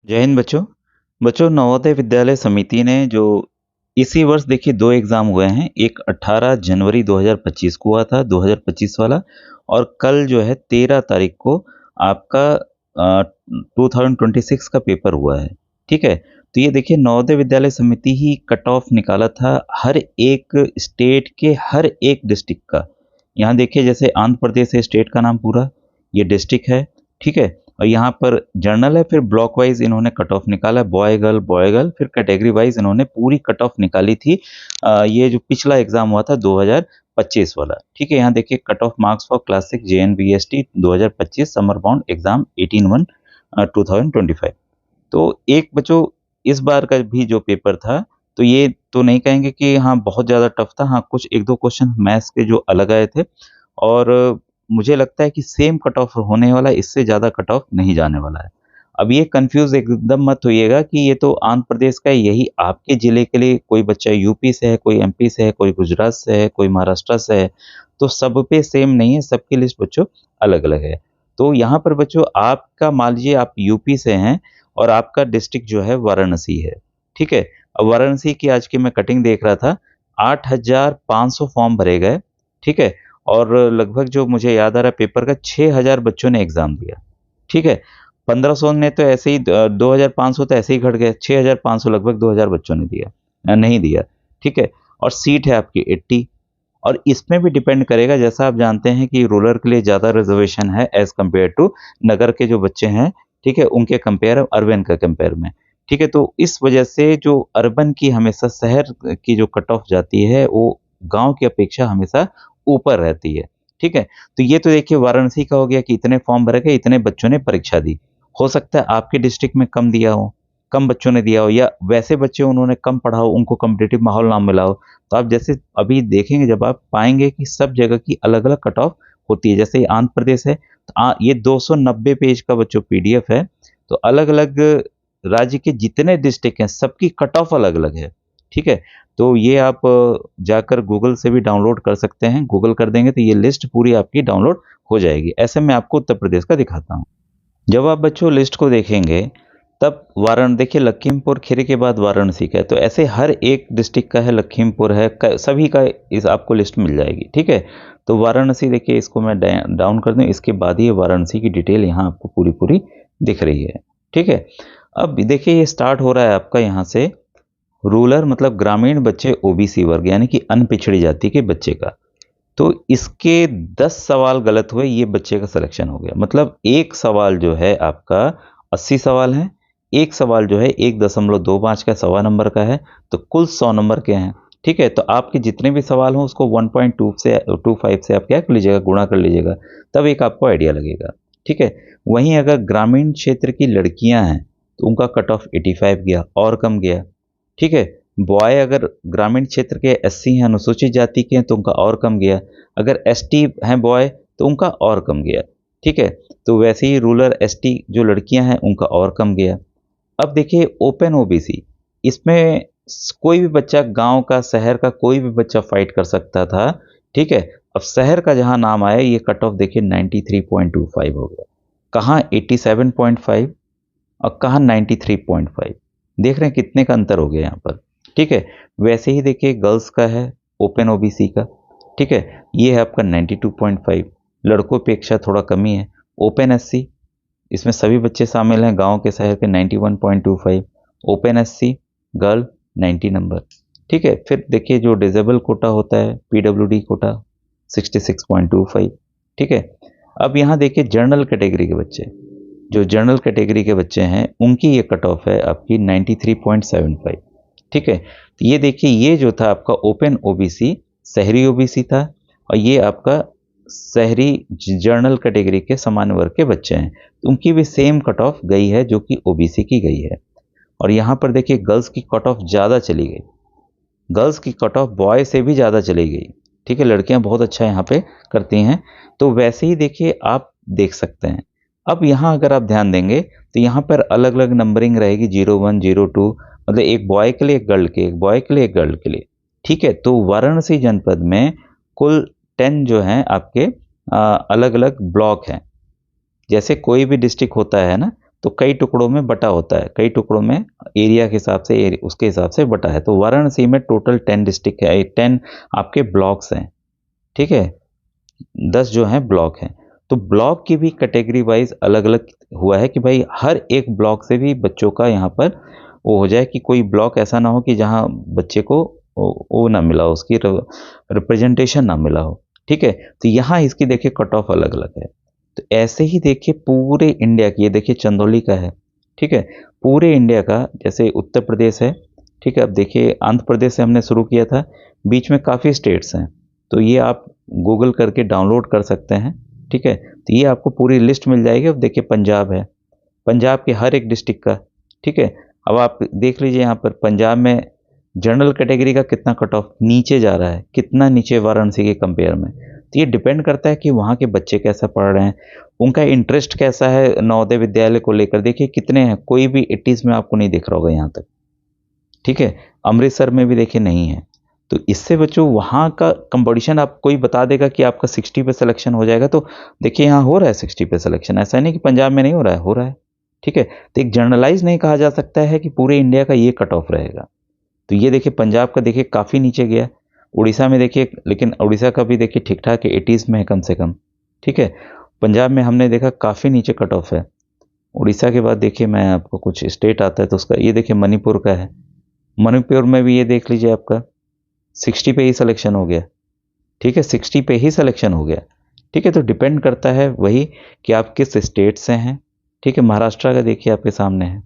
जय हिंद बच्चों। बच्चों, नवोदय विद्यालय समिति ने जो इसी वर्ष देखिए 2 एग्ज़ाम हुए हैं। एक 18 जनवरी 2025 को हुआ था, 2025 वाला, और कल जो है 13 तारीख को आपका 2026 का पेपर हुआ है। ठीक है? तो ये देखिए नवोदय विद्यालय समिति ही कट ऑफ निकाला था हर एक स्टेट के हर एक डिस्ट्रिक्ट का। यहाँ देखिए जैसे आंध्र प्रदेश है स्टेट का नाम पूरा, ये डिस्ट्रिक्ट है। ठीक है? और यहाँ पर जर्नल है, फिर ब्लॉक वाइज इन्होंने कट ऑफ निकाला, बॉय गर्ल, फिर कैटेगरी वाइज इन्होंने पूरी कट ऑफ निकाली थी। ये जो पिछला एग्जाम हुआ था 2025 वाला। ठीक है, यहाँ देखिए cut off marks for classic JNBST 2025 summer bound exam 18/1/2025। तो एक बच्चों इस बार का भी जो पेपर था, तो ये तो नहीं कहेंगे कि हाँ बहुत ज़्यादा टफ था। हाँ, कुछ एक दो क्वेश्चन मैथ्स के जो अलग आए थे, और मुझे लगता है कि सेम कट ऑफ होने वाला है, इससे ज़्यादा कट ऑफ नहीं जाने वाला है। अब ये कंफ्यूज एकदम मत होइएगा कि ये तो आंध्र प्रदेश का है, यही आपके ज़िले के लिए कोई बच्चा यूपी से है, कोई एमपी से है, कोई गुजरात से है, कोई महाराष्ट्र से है, तो सब पे सेम नहीं है, सबकी लिस्ट बच्चों अलग-अलग है। तो यहाँ पर बच्चों आपका मान लीजिए आप यूपी से हैं और आपका डिस्ट्रिक्ट जो है वाराणसी है। ठीक है? अब वाराणसी की आज की मैं कटिंग देख रहा था, 8,500 फॉर्म भरे गए। ठीक है? और लगभग जो मुझे याद आ रहा है पेपर का 6,000 बच्चों ने एग्ज़ाम दिया। ठीक है? 1500 ने तो ऐसे ही 2,500 तो ऐसे ही घट गए, 6,500 लगभग 2,000 बच्चों ने दिया नहीं दिया। ठीक है? और सीट है आपकी 80, और इसमें भी डिपेंड करेगा, जैसा आप जानते हैं कि रूरल के लिए ज़्यादा रिजर्वेशन है एज़ कम्पेयर टू नगर के जो बच्चे हैं। ठीक है? उनके कंपेयर अर्बन का कंपेयर में। ठीक है? तो इस वजह से जो अर्बन की हमेशा शहर की जो कट ऑफ जाती है, वो गाँव की अपेक्षा हमेशा ऊपर रहती है। ठीक है? तो ये तो देखिए वाराणसी का हो गया कि इतने फॉर्म भरे गए, इतने बच्चों ने परीक्षा दी। हो सकता है आपके डिस्ट्रिक्ट में कम दिया हो, कम बच्चों ने दिया हो, या वैसे बच्चे उन्होंने कम पढ़ा हो, उनको कॉम्पिटिटिव माहौल ना मिला हो। तो आप जैसे अभी देखेंगे, जब आप पाएँगे कि सब जगह की अलग-अलग कट ऑफ होती है। जैसे ये आंध्र प्रदेश है, तो ये 290 पेज का बच्चों पीडीएफ है। तो अलग-अलग राज्य के जितने डिस्ट्रिक्ट हैं, सबकी कट ऑफ अलग-अलग है। ठीक है? तो ये आप जाकर गूगल से भी डाउनलोड कर सकते हैं। गूगल कर देंगे तो ये लिस्ट पूरी आपकी डाउनलोड हो जाएगी। ऐसे मैं आपको उत्तर प्रदेश का दिखाता हूँ। जब आप बच्चों लिस्ट को देखेंगे, तब देखिए लखीमपुर खीरी के बाद वाराणसी का है, तो ऐसे हर एक डिस्ट्रिक्ट का है, लखीमपुर है, सभी का इस आपको लिस्ट मिल जाएगी। ठीक है? तो वाराणसी देखिए, इसको मैं डाउन कर दूं, इसके बाद ही वाराणसी की डिटेल यहाँ आपको पूरी पूरी दिख रही है। ठीक है? अब देखिए ये स्टार्ट हो रहा है आपका यहाँ से, रूरल मतलब ग्रामीण बच्चे ओबीसी वर्ग यानी कि अनपिछड़ी जाति के बच्चे का। तो इसके 10 सवाल गलत हुए, ये बच्चे का सिलेक्शन हो गया। मतलब एक सवाल जो है आपका 80 सवाल हैं, एक सवाल जो है 1.25 का 1.25 नंबर का है, तो कुल 100 नंबर के हैं। ठीक है? तो आपके जितने भी सवाल हों उसको 1.2 से 25 से आप क्या कर लीजिएगा, गुणा कर लीजिएगा, तब एक आपको आइडिया लगेगा। ठीक है? वहीं अगर ग्रामीण क्षेत्र की लड़कियां हैं तो उनका कट ऑफ 85 गया और कम गया। ठीक है? बॉय अगर ग्रामीण क्षेत्र के एससी हैं, अनुसूचित जाति के हैं, तो उनका और कम गया। अगर एसटी हैं बॉय तो उनका और कम गया। ठीक है? तो वैसे ही रूरल एसटी जो लड़कियां हैं उनका और कम गया। अब देखिए ओपन ओबीसी, इसमें कोई भी बच्चा गांव का, शहर का कोई भी बच्चा फाइट कर सकता था। ठीक है? अब शहर का जहां नाम आया, ये कट ऑफ देखिए 93.25 हो गया, कहाँ 87.5 और कहाँ 93.5। देख रहे हैं कितने का अंतर हो गया यहाँ पर। ठीक है? वैसे ही देखिए गर्ल्स का है, ओपन ओबीसी का। ठीक है? ये है आपका 92.5, लड़कों अपेक्षा थोड़ा कमी है। ओपन एससी, इसमें सभी बच्चे शामिल हैं गांव के शहर के, 91.25। Open SC girl 90 number. ठीक है? फिर देखिए जो डिजेबल कोटा होता है, पीडब्ल्यूडी कोटा 66.25। ठीक है? अब यहाँ देखिए जनरल कैटेगरी के बच्चे, जो जनरल कैटेगरी के बच्चे हैं उनकी ये कट ऑफ है आपकी 93.75। ठीक है? तो ये देखिए ये जो था आपका ओपन ओबीसी शहरी ओबीसी था, और ये आपका शहरी जनरल कैटेगरी के सामान्य वर्ग के बच्चे हैं, तो उनकी भी सेम कट ऑफ गई है जो कि ओबीसी की गई है। और यहाँ पर देखिए गर्ल्स की कट ऑफ ज़्यादा चली गई, गर्ल्स की कट ऑफ बॉय से भी ज़्यादा चली गई। ठीक है? लड़कियां बहुत अच्छा यहाँ पे करती हैं। तो वैसे ही देखिए आप देख सकते हैं। अब यहाँ अगर आप ध्यान देंगे तो यहाँ पर अलग अलग नंबरिंग रहेगी, 01, 02, मतलब एक बॉय के लिए एक गर्ल के, एक बॉय के लिए एक गर्ल के लिए। ठीक है? तो वाराणसी जनपद में कुल 10 जो हैं आपके अलग अलग ब्लॉक हैं। जैसे कोई भी डिस्ट्रिक्ट होता है ना, तो कई टुकड़ों में बटा होता है, कई टुकड़ों में एरिया के हिसाब से उसके हिसाब से बटा है। तो वाराणसी में टोटल 10 डिस्ट्रिक्ट है, 10 आपके ब्लॉक्स हैं, ठीक है, 10 जो हैं ब्लॉक हैं। तो ब्लॉक की भी कैटेगरी वाइज अलग अलग हुआ है कि भाई हर एक ब्लॉक से भी बच्चों का यहाँ पर वो हो जाए कि कोई ब्लॉक ऐसा ना हो कि जहाँ बच्चे को वो ना मिला हो, उसकी रिप्रेजेंटेशन ना मिला हो, ठीक है। तो यहाँ इसकी देखिए कट ऑफ अलग अलग है। तो ऐसे ही देखिए पूरे इंडिया की, ये देखिए चंदौली का है, ठीक है, पूरे इंडिया का, जैसे उत्तर प्रदेश है, ठीक है। अब देखिए आंध्र प्रदेश से हमने शुरू किया था, बीच में काफ़ी स्टेट्स हैं, तो ये आप गूगल करके डाउनलोड कर सकते हैं, ठीक है। तो ये आपको पूरी लिस्ट मिल जाएगी। अब देखिए पंजाब है, पंजाब के हर एक डिस्ट्रिक्ट का, ठीक है। अब आप देख लीजिए यहाँ पर पंजाब में जनरल कैटेगरी का कितना कट ऑफ नीचे जा रहा है, कितना नीचे वाराणसी के कंपेयर में। तो ये डिपेंड करता है कि वहाँ के बच्चे कैसा पढ़ रहे हैं, उनका इंटरेस्ट कैसा है नवोदय विद्यालय को लेकर। देखिए कितने हैं, कोई भी 80s में आपको नहीं दिख रहा होगा यहाँ तक, ठीक है। अमृतसर में भी देखिए नहीं है। तो इससे बच्चों वहाँ का कंपटीशन, आप कोई बता देगा कि आपका 60 पे सिलेक्शन हो जाएगा, तो देखिए यहाँ हो रहा है 60 पे सिलेक्शन, ऐसा नहीं कि पंजाब में नहीं हो रहा है, हो रहा है, ठीक है। तो एक जनरलाइज नहीं कहा जा सकता है कि पूरे इंडिया का ये कट ऑफ रहेगा। तो ये देखिए पंजाब का देखिए काफ़ी नीचे गया, उड़ीसा में देखिए, लेकिन उड़ीसा का भी देखिए ठीक ठाक है, 80s में है कम से कम, ठीक है। पंजाब में हमने देखा काफ़ी नीचे कट ऑफ है। उड़ीसा के बाद देखिए मैं आपको कुछ स्टेट आता है तो उसका, ये देखिए मणिपुर का है, मणिपुर में भी ये देख लीजिए आपका 60 पे ही सिलेक्शन हो गया, ठीक है, 60 पे ही सिलेक्शन हो गया, ठीक है। तो डिपेंड करता है वही कि आप किस स्टेट से हैं, ठीक है। महाराष्ट्र का देखिए आपके सामने है,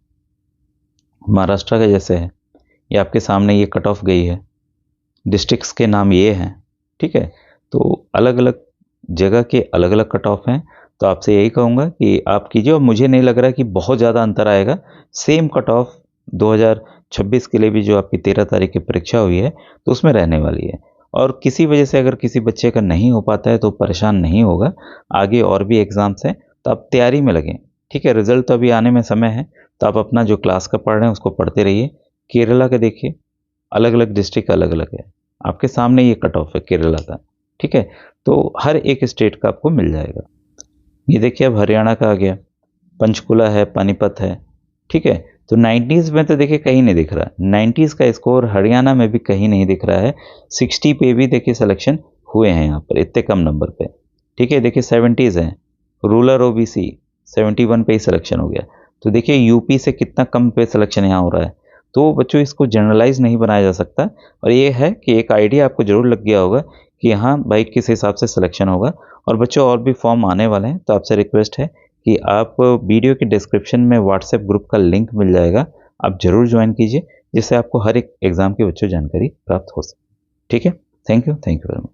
महाराष्ट्र का जैसे है, ये आपके सामने ये कट ऑफ गई है, डिस्ट्रिक्ट्स के नाम ये हैं, ठीक है। तो अलग अलग जगह के अलग अलग कट ऑफ हैं। तो आपसे यही कहूँगा कि आप कीजिए, और मुझे नहीं लग रहा कि बहुत ज़्यादा अंतर आएगा। सेम कट ऑफ 2026 के लिए भी जो आपकी 13 तारीख की परीक्षा हुई है तो उसमें रहने वाली है। और किसी वजह से अगर किसी बच्चे का नहीं हो पाता है तो परेशान नहीं होगा, आगे और भी एग्ज़ाम्स हैं, तो आप तैयारी में लगें, ठीक है। रिजल्ट तो अभी आने में समय है, तो आप अपना जो क्लास का पढ़ रहे हैं उसको पढ़ते रहिए। केरला का देखिए अलग अलग डिस्ट्रिक्ट अलग अलग है, आपके सामने ये कट ऑफ है केरला का, ठीक है। तो हर एक स्टेट का आपको मिल जाएगा। ये देखिए अब हरियाणा का आ गया, पंचकुला है, पानीपत है, ठीक है। तो 90s में तो देखिए कहीं नहीं दिख रहा, 90s का स्कोर हरियाणा में भी कहीं नहीं दिख रहा है। 60 पे भी देखिए सिलेक्शन हुए हैं यहाँ पर इतने कम नंबर पे, ठीक है। देखिए 70s हैं, रूरल ओबीसी 71 पे ही सिलेक्शन हो गया। तो देखिए यूपी से कितना कम पे सिलेक्शन यहाँ हो रहा है। तो बच्चों इसको जनरलाइज नहीं बनाया जा सकता, और ये है कि एक आइडिया आपको जरूर लग गया होगा कि हाँ भाई किस हिसाब से सिलेक्शन होगा। और बच्चों और भी फॉर्म आने वाले हैं, तो आपसे रिक्वेस्ट है कि आप वीडियो के डिस्क्रिप्शन में व्हाट्सएप ग्रुप का लिंक मिल जाएगा, आप ज़रूर ज्वाइन कीजिए, जिससे आपको हर एक एग्ज़ाम की बच्चों जानकारी प्राप्त हो सके, ठीक है। Thank you very much.